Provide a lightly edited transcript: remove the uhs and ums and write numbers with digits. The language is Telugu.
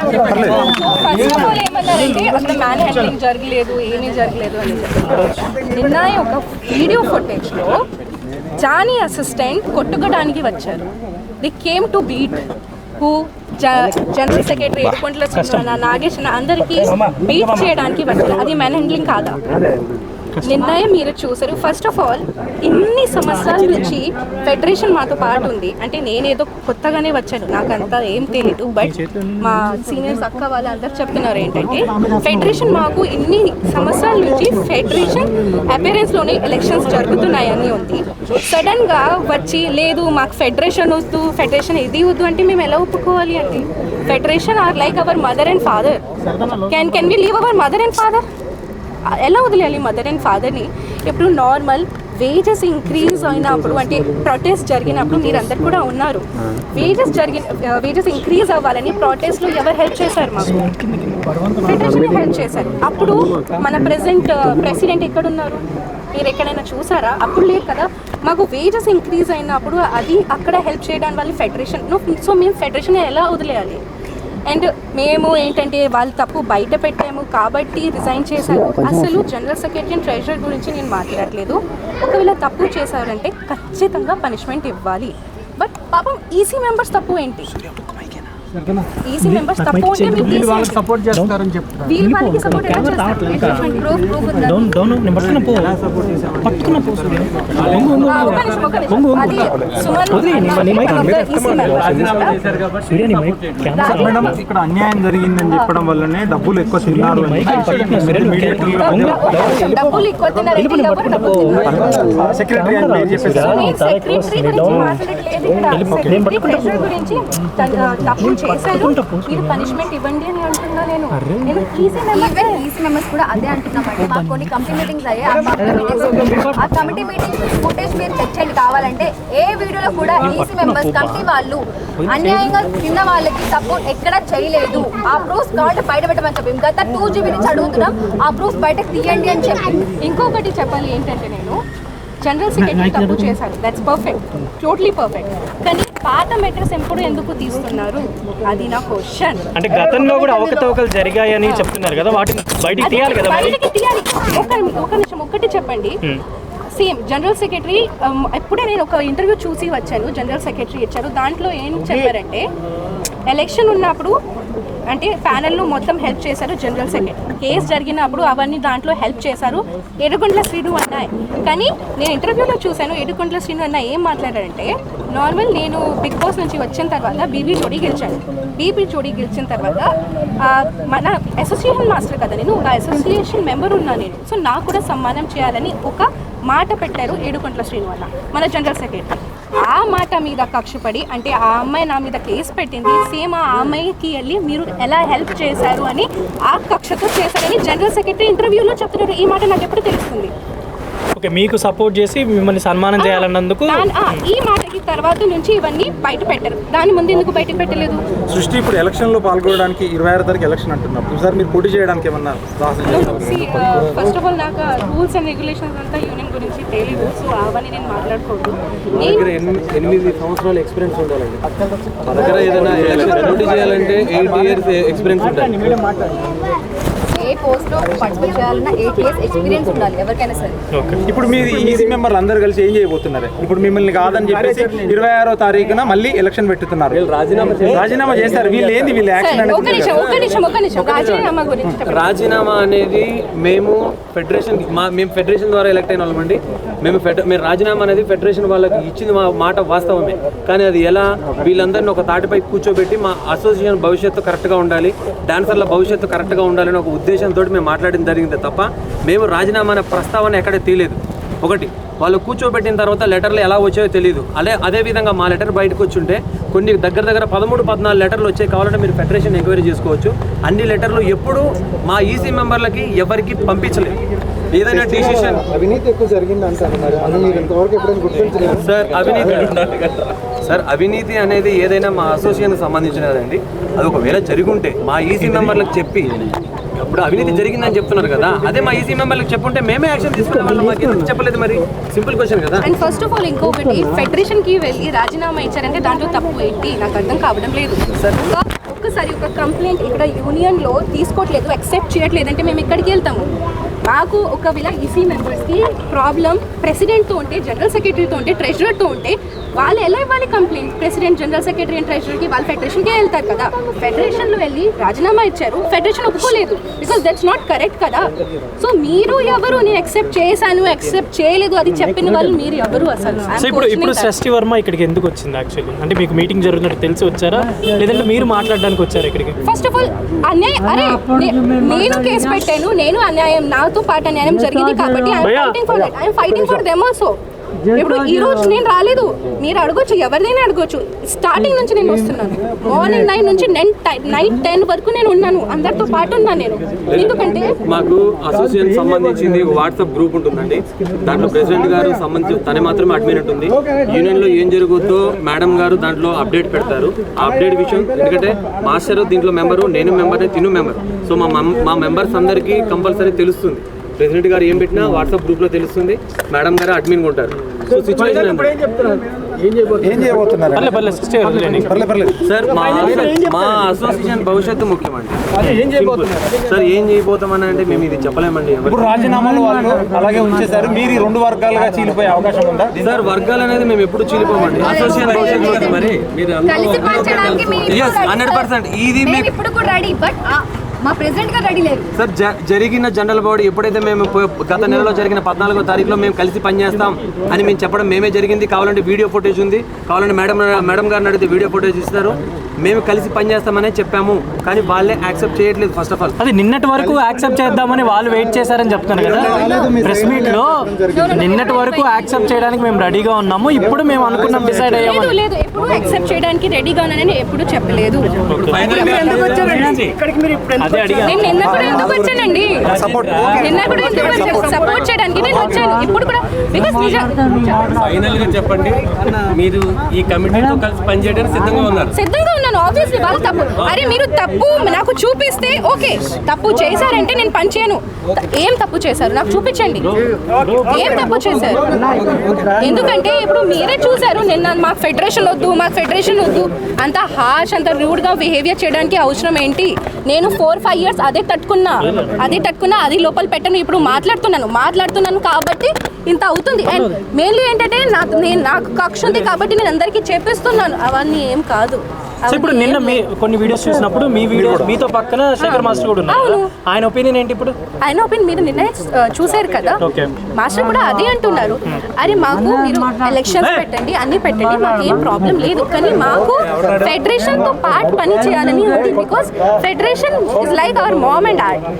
ఫస్ట్ ఆఫ్ ఆల్ ఏమన్నారంటే అక్కడ మ్యాన్ హ్యాండ్లింగ్ జరగలేదు, ఏమీ జరగలేదు అని చెప్పారు. నిన్న ఒక వీడియో ఫుటేజ్లో జానీ అసిస్టెంట్ కొట్టుకోవడానికి వచ్చారు. The came to beat who general secretary ఏడుకొండల శ్రీను, నాగేష్ అందరికీ బీట్ చేయడానికి వచ్చారు. అది మ్యాన్ హ్యాండ్లింగ్ కాదా? నిర్ణయం మీరు చూసారు. ఫస్ట్ ఆఫ్ ఆల్ ఇన్ని సంవత్సరాల నుంచి ఫెడరేషన్ మాతో పాటు ఉంది. అంటే నేనేదో కొత్తగానే వచ్చాను, నాకు అంతా ఏం తెలియదు. బట్ మా సీనియర్స్ అక్క వాళ్ళు అందరు చెప్తున్నారు ఏంటంటే ఫెడరేషన్ మాకు ఇన్ని సంవత్సరాల నుంచి ఫెడరేషన్ అపీరెన్స్లోనే ఎలక్షన్స్ జరుగుతున్నాయని ఉంది. సడన్గా వచ్చి లేదు మాకు ఫెడరేషన్ వద్దు, ఫెడరేషన్ ఇది వద్దు అంటే మేము ఎలా ఒప్పుకోవాలి అండి? Federation are like our mother and father. Can we leave our mother and father? ఎలా వదిలేయాలి మదర్ అండ్ ఫాదర్ని? ఇప్పుడు నార్మల్ వేజెస్ ఇంక్రీజ్ అయినప్పుడు అంటే ప్రొటెస్ట్ జరిగినప్పుడు మీరందరు కూడా ఉన్నారు. వేజెస్ ఇంక్రీజ్ అవ్వాలని ప్రొటెస్ట్లో ఎవరు హెల్ప్ చేశారు? మాకు ఫెడరేషన్ హెల్ప్ చేశారు. అప్పుడు మన ప్రెసిడెంట్ ఎక్కడున్నారు? మీరు ఎక్కడైనా చూసారా? అప్పుడు లేదు కదా. మాకు వేజెస్ ఇంక్రీజ్ అయినప్పుడు అది అక్కడ హెల్ప్ చేయడానికి వాళ్ళు ఫెడరేషన్. సో మేము ఫెడరేషన్ ఎలా వదిలేయాలి? అండ్ మేము ఏంటంటే వాళ్ళు తప్పు బయట పెట్టాము కాబట్టి రిజైన్ చేశారు. అసలు జనరల్ సెక్రటరీ అండ్ ట్రెజరర్ గురించి నేను మాట్లాడట్లేదు. ఒకవేళ తప్పు చేశారంటే ఖచ్చితంగా పనిష్మెంట్ ఇవ్వాలి. బట్ పాపం ఈసీ మెంబర్స్ తప్పు ఏంటి? ఈసీ మెంబర్స్ తప్పు అంటే వీళ్ళు వాళ్ళకి సపోర్ట్ చేస్తారని చెప్తారు. వీళ్ళు వాళ్ళకి సపోర్ట్ ఎలా చేస్తారు? ఇక్కడ అన్యాయం జరిగిందని చెప్పడం వల్లనే డబ్బులు ఎక్కువ తిన్నారు. డబ్బులు ఎక్కువ సెక్రటరీ గురించి తప్పు చేశారు, మీరు పనిష్మెంట్ ఇవ్వండి అని అంటున్నా నేను. ఈసీ మెంబర్స్ కూడా అదే అంటున్నామండి. మాకు కొన్ని కమిటీ మీటింగ్స్ అయ్యాయి. ఆ కమిటీ మీటింగ్ ఫుటేజ్ మీరు తెచ్చండి కావాలంటే. ఏ వీడియోలో కూడా ఈసీ మెంబర్స్ కమిటీ వాళ్ళు అన్యాయంగా చిన్న వాళ్ళకి సపోర్ట్ ఎక్కడ చేయలేదు. ఆ ప్రూఫ్స్ కావాలంటే బయట పెట్టమని చెప్పి గత 2 GB నుంచి అడుగుతున్నాం. ఆ ప్రూఫ్స్ బయటకు తీయండి అని చెప్పి. ఇంకొకటి చెప్పాలి ఏంటంటే నేను జనరల్ సెక్రటరీ తప్పు చేశారు, దట్స్ పర్ఫెక్ట్, టోటలీ పర్ఫెక్ట్. కానీ పాత మెటర్స్ ఎప్పుడు ఎందుకు తీస్తున్నారు? అది నా క్వశ్చన్. అంటే గతంలో కూడా అవకతవకలు జరిగాయని చెప్తున్నారు కదా, వాటిని బయటికి తీయాలి కదా. బయటికి తీయాలి. ఒక నిమిషం ఒక్కటి చెప్పండి. సేమ్ జనరల్ సెక్రటరీ ఎప్పుడే నేను ఒక ఇంటర్వ్యూ చూసి వచ్చాను. జనరల్ సెక్రటరీ ఇచ్చారు. దాంట్లో ఏం చెప్పారంటే ఎలక్షన్ ఉన్నప్పుడు అంటే ప్యానెల్లో మొత్తం హెల్ప్ చేశారు జనరల్ సెక్రటరీ. కేసు జరిగినప్పుడు అవన్నీ దాంట్లో హెల్ప్ చేశారు ఏడుకొండల శ్రీను అన్న. కానీ నేను ఇంటర్వ్యూలో చూశాను ఏడుకొండల శ్రీను అన్న ఏం మాట్లాడారంటే నార్మల్ నేను బిగ్ బాస్ నుంచి వచ్చిన తర్వాత బీబీ జోడీ గెలిచాను. బీబీ జోడీ గెలిచిన తర్వాత మన అసోసియేషన్ మాస్టర్ కదా, నేను ఒక అసోసియేషన్ మెంబర్ ఉన్నా నేను. సో నాకు కూడా సన్మానం చేయాలని ఒక మాట పెట్టారు ఏడుకొండల శ్రీను అన్న మన జనరల్ సెక్రటరీ. ఆ మాట మీద కక్షపడి అంటే ఆ అమ్మాయి నా మీద కేసు పెట్టింది. సేమ్ ఆ అమ్మాయికి వెళ్ళి మీరు ఎలా హెల్ప్ చేశారు అని ఆ కక్షతో చేశారని జనరల్ సెక్రటరీ ఇంటర్వ్యూలో చెప్తున్నారు. ఈ మాట నాకు ఎప్పుడు తెలుస్తుంది? ఓకే, మీకు సపోర్ట్ చేసి మిమ్మల్ని సన్మానం చేయాలన్నందుకు ఈ మాటకి తర్వాత నుంచి ఇవన్నీ బయట పెట్టారు. దాని ముందు ఎందుకు బయటకు పెట్టలేదు? సృష్టి ఇప్పుడు ఎలక్షన్లో పాల్గొనడానికి 26 తారీఖు ఎలక్షన్ అంటున్నప్పుడు సార్ మీరు పోటీ చేయడానికి ఏమన్నా? ఫస్ట్ ఆఫ్ ఆల్ నాకు రూల్స్ అండ్ రెగ్యులేషన్స్ అంతా యూనియన్ గురించి తెలియదు. సో అవన్నీ నేను మాట్లాడుకోవద్దు. 8 సంవత్సరాల ఎక్స్పీరియన్స్ ఉండాలండి. మా దగ్గర ఏదైనా ఎలక్షన్ పోటీ చేయాలంటే 8 years ఎక్స్పీరియన్స్ ఉండాలి. ఏ పోస్ట్లో పార్టిసిపేట్ చేయాలన్నా 8 years ఎక్స్పీరియన్స్ ఉండాలి ఎవరికైనా సరే. ఇప్పుడు మీరు ఈసీ మెంబర్లు అందరూ కలిసి ఏం చేయబోతున్నారు? ఇప్పుడు మిమ్మల్ని కాదని చెప్పేసి 26వ తారీఖున మళ్ళీ ఎలక్షన్ పెట్టుతున్నారు. రాజీనామా చేస్తారు. వీళ్ళు ఏంది వీళ్ళు యాక్షన్? రాజీనామా అనేది మేము ఫెడరేషన్ ద్వారా ఎలక్ట్ అయిన వాళ్ళమండి. మేము రాజీనామా అనేది ఫెడరేషన్ వాళ్ళకి ఇచ్చింది మా మాట వాస్తవమే. కానీ అది ఎలా వీళ్ళందరినీ ఒక తాటిపై కూర్చోబెట్టి మా అసోసియేషన్ భవిష్యత్తు కరెక్ట్గా ఉండాలి, డాన్సర్ల భవిష్యత్తు కరెక్ట్గా ఉండాలని ఒక ఉద్దేశంతో మేము మాట్లాడడం జరిగింది తప్ప మేము రాజీనామా అనే ప్రస్తావన ఎక్కడ తెలియదు. ఒకటి వాళ్ళు కూర్చోబెట్టిన తర్వాత లెటర్లు ఎలా వచ్చాయో తెలియదు. అదేవిధంగా మా లెటర్ బయటకు వచ్చి ఉంటే కొన్ని దగ్గర 13-14 లెటర్లు వచ్చాయి. కావాలంటే మీరు ఫెడరేషన్ ఎంక్వైరీ చేసుకోవచ్చు. అన్ని లెటర్లు ఎప్పుడూ మా ఈసీ మెంబర్లకి ఎవరికి పంపించలేదు. ఏదైనా డిసిషన్ అవినీతి ఎక్కువ జరిగింది అంటారు. సార్ అవినీతి అనేది ఏదైనా మా అసోసియేషన్కి సంబంధించినదండి. అది ఒకవేళ జరుగుంటే మా ఈసీ మెంబర్లకు చెప్పి ఇప్పుడు అవినీతి జరిగిందని చెప్తున్నారు కదా, అదే మా ఈసీ మెంబర్లకు చెప్పుంటే మేమే యాక్షన్ తీసుకునే వాళ్ళం. మాకు ఎందుకు చెప్పలేదు? మరి సింపుల్ క్వశ్చన్ కదా. అండ్ ఫస్ట్ ఆఫ్ ఆల్ ఇంకొకటి ఫెడరేషన్ కి వెళ్ళి రాజీనామా ఇచ్చారంటే దాంట్లో తప్పు ఏంటి నాకు అర్థం కావడం లేదు. సార్ ఒక ఒక్కసారి ఒక కంప్లైంట్ ఇక్కడ యూనియన్లో తీసుకోవట్లేదు, యాక్సెప్ట్ చేయట్లేదు అంటే మేము ఎక్కడికి వెళ్తాము? మాకు ఒకవేళ ఈసీ మెంబర్స్కి ప్రాబ్లం ప్రెసిడెంట్తో ఉంటే, జనరల్ సెక్రటరీతో ఉంటే, ట్రెజరర్తో ఉంటే వాళ్ళు ఎలా ఇవ్వాలి complaint? President, general secretary and ట్రెజరర్కి వాళ్ళు ఫెడరేషన్కే వెళ్తారు కదా. ఫెడరేషన్లో వెళ్ళి రాజీనామా ఇచ్చారు, ఫెడరేషన్ ఒప్పుకోలేదు, బికాస్ దట్స్ నాట్ కరెక్ట్ కదా. సో మీరు ఎవరు? నేను యాక్సెప్ట్ చేశాను, యాక్సెప్ట్ చేయలేదు అది చెప్పిన వాళ్ళు మీరు ఎవరు అసలు? సో ఇప్పుడు సృష్టి వర్మ ఇక్కడికి ఎందుకు వచ్చింది యాక్చువల్లీ? అంటే మీకు మీటింగ్ జరుగుతున్నట్టు తెలిసి వచ్చారా, లేదంటే మీరు మాట్లాడడానికి వచ్చారా ఇక్కడికి? ఫస్ట్ ఆఫ్ ఆల్ అన్యాయం, అరే నేను కేసు పెట్టాను, నేను అన్యాయం, నాతో పాటు అన్యాయం జరిగింది కాబట్టి I'm fighting for them also. ఇప్పుడు ఈ రోజు నేను రాలేదు, మీరు అడగొచ్చు, ఎవరిదైనా అడగొచ్చు. స్టార్టింగ్ నుంచి నేను వస్తున్నాను, మార్నింగ్ 9 నుంచి నైట్ 10 వరకు నేను ఉన్నాను, అందరితో పాటు ఉన్నాను నేను. ఎందుకంటే మాకు అసోసియేషన్ సంబంధించింది వాట్సాప్ గ్రూప్ ఉంటుందండి, దాంట్లో ప్రెసిడెంట్ గారు సంబంధించి తనే మాత్రమే అడ్మిన్ ఉంటుంది. యూనియన్ లో ఏం జరుగుతుందో మేడం గారు దాంట్లో అప్డేట్ పెడతారు. ఆ అప్డేట్ విషయం ఎందుకంటే మాస్టర్ దీంట్లో మెంబరు, నేను మెంబర్, తిను మెంబర్. సో మా మెంబర్స్ అందరికీ కంపల్సరీ తెలుస్తుంది. ప్రెసిడెంట్ గారు ఏం పెట్టినా వాట్సాప్ గ్రూప్ లో తెలుస్తుంది, మేడం గారు అడ్మిన్ ఉంటారు. సో సిచ్యువేషన్ ఏం చేయబోతున్నారు సార్, మా అసోసియేషన్ భవిష్యత్తు ముఖ్యమండి. సార్ ఏం చేయబోతామని అంటే మేము ఇది చెప్పలేమండి. ఇప్పుడు రాజీనామాలు వాళ్ళు అలాగే ఉంచేశారు, మీరు ఈ 2 వర్గాలుగా చీలిపోయే అవకాశం ఉందా? సార్ వర్గాలు అనేది మేము ఎప్పుడు చీలిపోమండి. అసోసియేషన్ భవిష్యత్తు మరి మీరు కలిసి పనిచేయడానికి మీరు 100% ఇది మేము ఇప్పుడు కూడా రెడీ, బట్ మా ప్రెసిడెంట్ గారు రెడీ లేరు. సార్ జరిగిన జనరల్ బాడీ ఎప్పుడైతే మేము గత నెలలో జరిగిన 14వ తారీఖులో మేము కలిసి పనిచేస్తాం అని మేము చెప్పడం మేమే జరిగింది. కావాలంటే వీడియో ఫుటేజ్ ఉంది, కావాలంటే మేడం గారిని అడిగితే వీడియో ఫుటేజ్ ఇస్తారు. మేము కలిసి పనిచేస్తామనే చెప్పాము, కానీ వాళ్ళే యాక్సెప్ట్ చేయట్లేదు. ఫస్ట్ ఆఫ్ ఆల్ అది నిన్నటి వరకు యాక్సెప్ట్ చేద్దామని వాళ్ళు వెయిట్ చేశారని చెప్తాను కదా ప్రెస్ మీట్ లో. నిన్నటి వరకు యాక్సెప్ట్ చేయడానికి మేము రెడీగా ఉన్నాము, ఇప్పుడు మేము అనుకున్నాం, డిసైడ్ అయ్యాము. లేదు, ఎప్పుడు యాక్సెప్ట్ చేయడానికి రెడీగా ఉన్నానని ఎప్పుడు చెప్పలేదు. అదే అడిగా. నేను నిన్న కూడా ఎందుకు వచ్చానండి, నిన్న కూడా ఎందుకు వచ్చాను? సపోర్ట్ చేయడానికి నేను వచ్చాను. ఇప్పుడు కూడా బికాస్ ఫైనల్ గా చెప్పండి, మీరు ఈ కమిటీతో కలిసి పనిచేయడానికి సిద్ధంగా ఉన్నారు? సిద్ధంగా ఉన్నాను. ఆబ్వియస్లీ వాళ్ళు తప్పు, అరే మీరు తప్పు నాకు చూపిస్తే ఓకే, తప్పు చేశారంటే నేను పని చేయను. ఏం తప్పు చేశారు నాకు చూపించండి, ఏం తప్పు చేశారు. ఎందుకంటే ఇప్పుడు మీరే చూసారు నిన్న, మాకు ఫెడరేషన్ వద్దు, మాకు ఫెడరేషన్ వద్దు, అంత హార్ష్, అంత రూడ్గా బిహేవియర్ చేయడానికి అవసరం ఏంటి? నేను 4-5 years అదే తట్టుకున్నా, అది లోపల పెట్టను. ఇప్పుడు మాట్లాడుతున్నాను కాబట్టి ఇంత అవుతుంది. అండ్ మెయిన్లీ ఏంటంటే నాకు కక్ష ఉంది కాబట్టి నేను అందరికీ చెప్పిస్తున్నాను, అవన్నీ ఏం కాదు. సో ఇప్పుడు నిన్న మీ కొన్ని వీడియోస్ చూసినప్పుడు మీ వీడియో మీతో పక్కన శేఖర్ మాస్టర్ కూడా ఉన్నారు, ఆయన ఒపీనియన్ ఏంటి? ఇప్పుడు ఆయన ఒపీనియన్ మీరు నిన్న చూసారు కదా, మాస్టర్ కూడా అదే అంటున్నారు, అరే మాకు మీరు ఎలక్షన్స్ పెట్టండి, అన్ని పెట్టండి, మాకు ఏం ప్రాబ్లం లేదు, కానీ మాకు ఫెడరేషన్ తో పార్ట్ పని చేయాలని ఉంది. Because federation is like our mom and dad.